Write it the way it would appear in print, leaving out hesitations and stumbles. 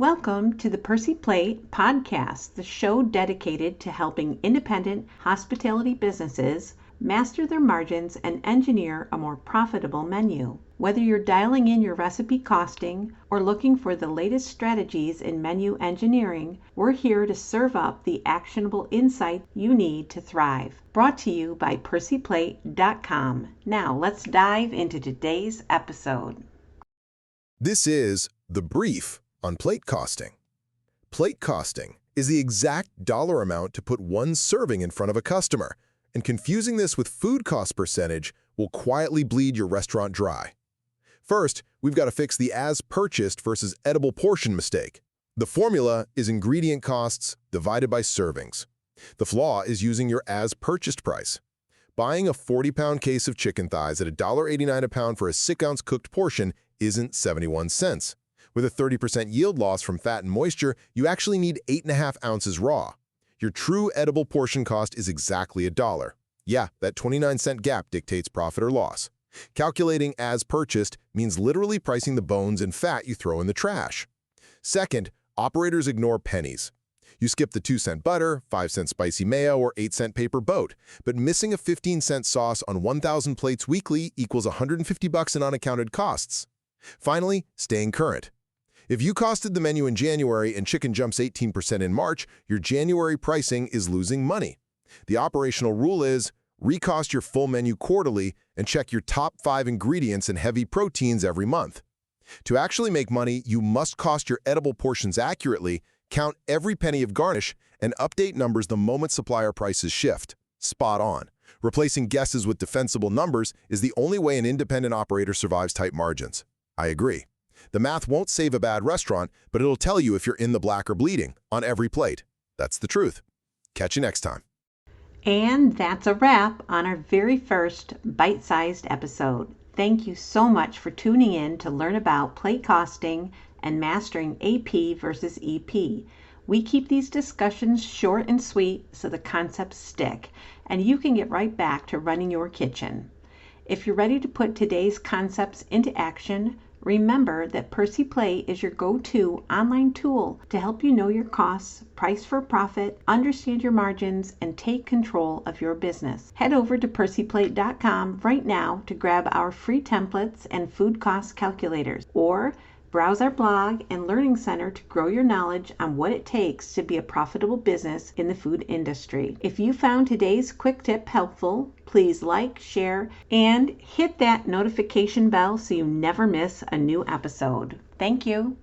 Welcome to the Percy Plate podcast, the show dedicated to helping independent hospitality businesses master their margins and engineer a more profitable menu. Whether you're dialing in your recipe costing or looking for the latest strategies in menu engineering, we're here to serve up the actionable insight you need to thrive. Brought to you by percyplate.com. Now let's dive into today's episode. This is The Brief on plate costing. Plate costing is the exact dollar amount to put one serving in front of a customer, and confusing this with food cost percentage will quietly bleed your restaurant dry. First, we've got to fix the as purchased versus edible portion mistake. The formula is ingredient costs divided by servings. The flaw is using your as purchased price. Buying a 40-pound case of chicken thighs at $1.89 a pound for a 6-ounce cooked portion isn't 71 cents. With a 30% yield loss from fat and moisture, you actually need 8.5 ounces raw. Your true edible portion cost is exactly $1. Yeah, that 29-cent gap dictates profit or loss. Calculating as purchased means literally pricing the bones and fat you throw in the trash. Second, operators ignore pennies. You skip the 2-cent butter, 5-cent spicy mayo, or 8-cent paper boat, but missing a 15-cent sauce on 1,000 plates weekly equals $150 in unaccounted costs. Finally, staying current. If you costed the menu in January and chicken jumps 18% in March, your January pricing is losing money. The operational rule is recost your full menu quarterly and check your top 5 ingredients and heavy proteins every month. To actually make money, you must cost your edible portions accurately, count every penny of garnish, and update numbers the moment supplier prices shift. Spot on. Replacing guesses with defensible numbers is the only way an independent operator survives tight margins. I agree. The math won't save a bad restaurant, but it'll tell you if you're in the black or bleeding on every plate. That's the truth. Catch you next time. And that's a wrap on our very first bite-sized episode. Thank you so much for tuning in to learn about plate costing and mastering AP versus EP. We keep these discussions short and sweet so the concepts stick, and you can get right back to running your kitchen. If you're ready to put today's concepts into action, remember that Percy Plate is your go-to online tool to help you know your costs, price for profit, understand your margins, and take control of your business. Head over to percyplate.com right now to grab our free templates and food cost calculators, or browse our blog and learning center to grow your knowledge on what it takes to be a profitable business in the food industry. If you found today's quick tip helpful, please like, share, and hit that notification bell so you never miss a new episode. Thank you.